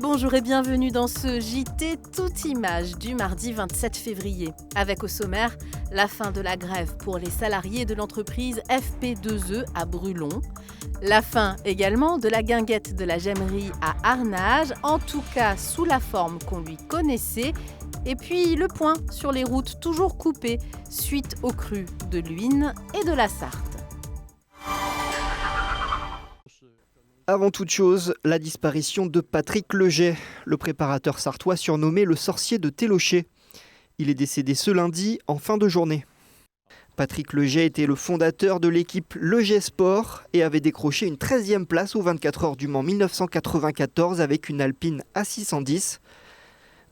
Bonjour et bienvenue dans ce JT toute image du mardi 27 février. Avec au sommaire, la fin de la grève pour les salariés de l'entreprise FP2E à Brulon. La fin également de la guinguette de la Gemmerie à Arnage, en tout cas sous la forme qu'on lui connaissait. Et puis le point sur les routes toujours coupées suite aux crues de l'Huisne et de la Sarthe. Avant toute chose, la disparition de Patrick Leget, le préparateur sartois surnommé le sorcier de Télocher. Il est décédé ce lundi en fin de journée. Patrick Leget était le fondateur de l'équipe Leget Sport et avait décroché une 13e place aux 24 heures du Mans 1994 avec une Alpine A610.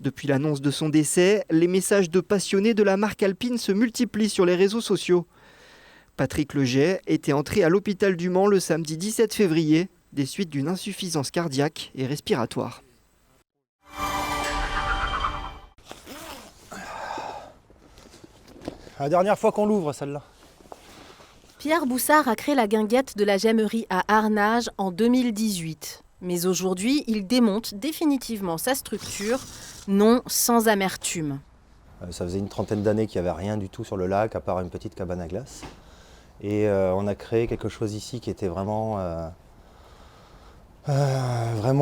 Depuis l'annonce de son décès, les messages de passionnés de la marque Alpine se multiplient sur les réseaux sociaux. Patrick Leget était entré à l'hôpital du Mans le samedi 17 février des suites d'une insuffisance cardiaque et respiratoire. La dernière fois qu'on l'ouvre, celle-là. Pierre Boussard a créé la guinguette de la Gemmerie à Arnage en 2018. Mais aujourd'hui, il démonte définitivement sa structure, non sans amertume. Ça faisait une trentaine d'années qu'il n'y avait rien du tout sur le lac, à part une petite cabane à glace. Et on a créé quelque chose ici qui était vraiment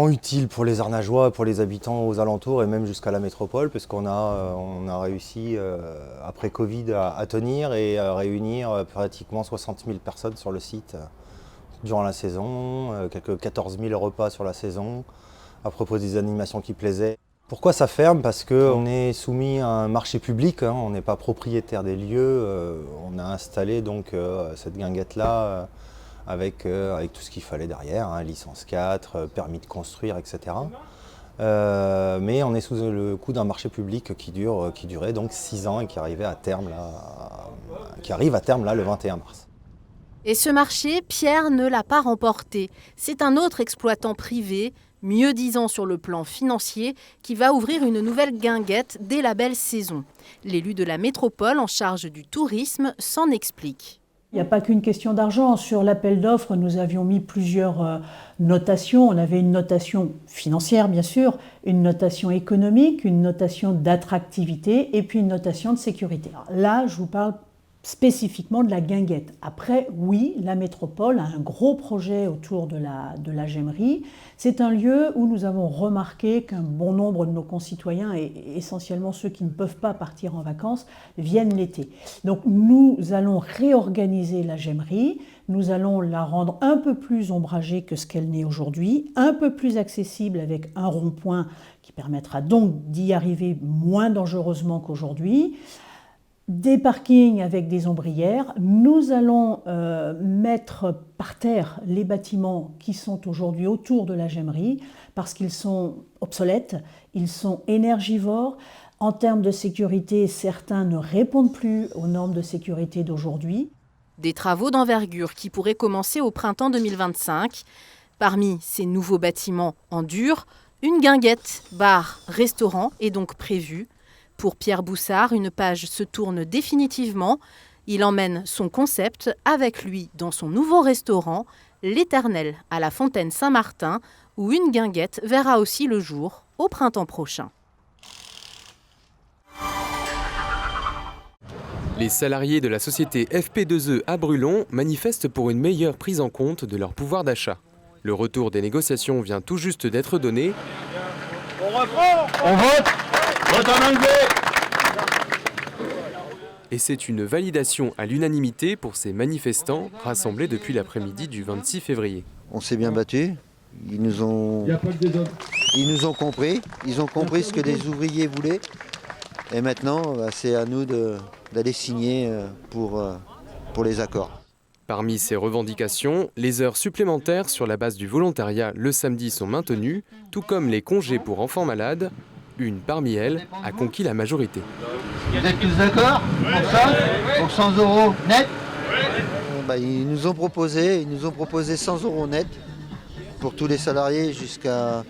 utile pour les Arnageois, pour les habitants aux alentours et même jusqu'à la métropole, parce qu'on a réussi, après Covid, à tenir et à réunir pratiquement 60 000 personnes sur le site durant la saison, quelques 14 000 repas sur la saison, à propos des animations qui plaisaient. Pourquoi ça ferme? Parce qu'on est soumis à un marché public, on n'est pas propriétaire des lieux, on a installé donc cette guinguette-là avec tout ce qu'il fallait derrière, licence 4, permis de construire, etc. Mais on est sous le coup d'un marché public qui durait donc 6 ans et qui arrive à terme là le 21 mars. Et ce marché, Pierre ne l'a pas remporté. C'est un autre exploitant privé, mieux disant sur le plan financier, qui va ouvrir une nouvelle guinguette dès la belle saison. L'élu de la métropole en charge du tourisme s'en explique. Il n'y a pas qu'une question d'argent. Sur l'appel d'offres, nous avions mis plusieurs notations. On avait une notation financière, bien sûr, une notation économique, une notation d'attractivité et puis une notation de sécurité. Alors là, je vous parle spécifiquement de la guinguette. Après, oui, la métropole a un gros projet autour de la Gemmerie. C'est un lieu où nous avons remarqué qu'un bon nombre de nos concitoyens, et essentiellement ceux qui ne peuvent pas partir en vacances, viennent l'été. Donc nous allons réorganiser la Gemmerie, nous allons la rendre un peu plus ombragée que ce qu'elle n'est aujourd'hui, un peu plus accessible avec un rond-point qui permettra donc d'y arriver moins dangereusement qu'aujourd'hui. Des parkings avec des ombrières. Nous allons mettre par terre les bâtiments qui sont aujourd'hui autour de la Gemmerie parce qu'ils sont obsolètes, ils sont énergivores. En termes de sécurité, certains ne répondent plus aux normes de sécurité d'aujourd'hui. Des travaux d'envergure qui pourraient commencer au printemps 2025. Parmi ces nouveaux bâtiments en dur, une guinguette, bar, restaurant est donc prévue. Pour Pierre Boussard, une page se tourne définitivement. Il emmène son concept avec lui dans son nouveau restaurant, l'Éternel à la Fontaine Saint-Martin, où une guinguette verra aussi le jour au printemps prochain. Les salariés de la société FP2E à Brulon manifestent pour une meilleure prise en compte de leur pouvoir d'achat. Le retour des négociations vient tout juste d'être donné. On reprend. On vote. Vote en anglais. Et c'est une validation à l'unanimité pour ces manifestants rassemblés depuis l'après-midi du 26 février. On s'est bien battu, ils nous ont compris, ils ont compris ce que les ouvriers voulaient. Et maintenant, c'est à nous d'aller signer pour les accords. Parmi ces revendications, les heures supplémentaires sur la base du volontariat le samedi sont maintenues, tout comme les congés pour enfants malades. Une parmi elles a conquis la majorité. Vous êtes tous d'accord pour ça? Pour 100 € net? Ils nous ont proposé 100 € net pour tous les salariés jusqu'à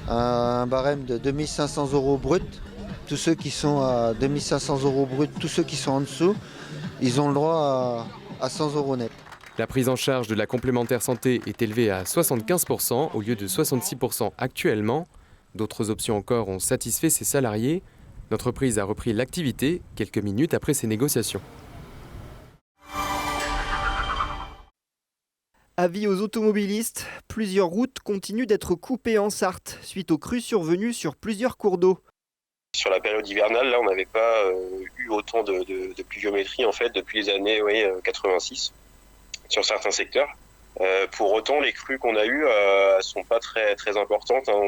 un barème de 2500 € brut. Tous ceux qui sont à 2500 € brut, tous ceux qui sont en dessous, ils ont le droit à 100 € net. La prise en charge de la complémentaire santé est élevée à 75% au lieu de 66% actuellement. D'autres options encore ont satisfait ses salariés. L'entreprise a repris l'activité quelques minutes après ces négociations. Avis aux automobilistes, plusieurs routes continuent d'être coupées en Sarthe suite aux crues survenues sur plusieurs cours d'eau. Sur la période hivernale, là, on n'avait pas eu autant de pluviométrie en fait depuis les années 86 sur certains secteurs. Pour autant, les crues qu'on a eues ne sont pas très, très importantes. Hein.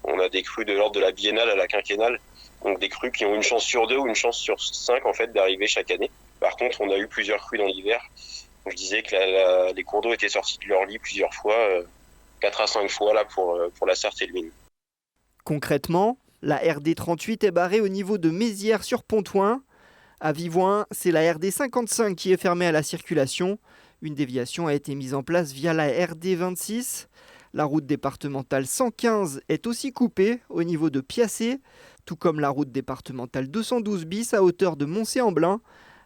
On a des crues de l'ordre de la biennale à la quinquennale, donc des crues qui ont une chance sur 2 ou une chance sur 5 en fait, d'arriver chaque année. Par contre, on a eu plusieurs crues dans l'hiver. Je disais que les cours d'eau étaient sortis de leur lit plusieurs fois, 4 à 5 fois là, pour la Sarthe et le Mineux. Concrètement, la RD 38 est barrée au niveau de Mézières sur Ponthoin. À Vivoin, c'est la RD 55 qui est fermée à la circulation. Une déviation a été mise en place via la RD 26. La route départementale 115 est aussi coupée au niveau de Piacé, tout comme la route départementale 212 bis à hauteur de Moncé-en-Blain,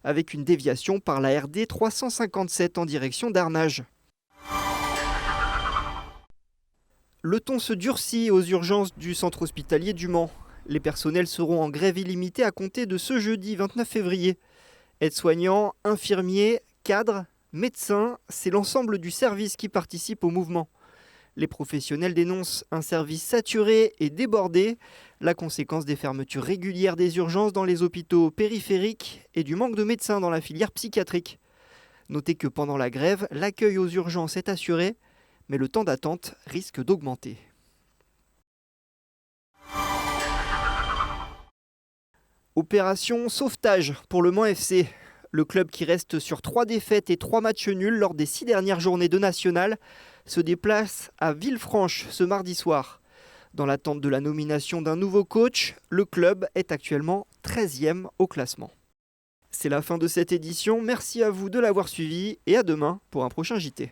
avec une déviation par la RD 357 en direction d'Arnage. Le ton se durcit aux urgences du centre hospitalier du Mans. Les personnels seront en grève illimitée à compter de ce jeudi 29 février. Aides-soignants, infirmiers, cadres, médecins, c'est l'ensemble du service qui participe au mouvement. Les professionnels dénoncent un service saturé et débordé, la conséquence des fermetures régulières des urgences dans les hôpitaux périphériques et du manque de médecins dans la filière psychiatrique. Notez que pendant la grève, l'accueil aux urgences est assuré, mais le temps d'attente risque d'augmenter. Opération sauvetage pour le Mans FC. Le club qui reste sur 3 défaites et 3 matchs nuls lors des 6 dernières journées de national se déplace à Villefranche ce mardi soir. Dans l'attente de la nomination d'un nouveau coach, le club est actuellement 13e au classement. C'est la fin de cette édition, merci à vous de l'avoir suivi et à demain pour un prochain JT.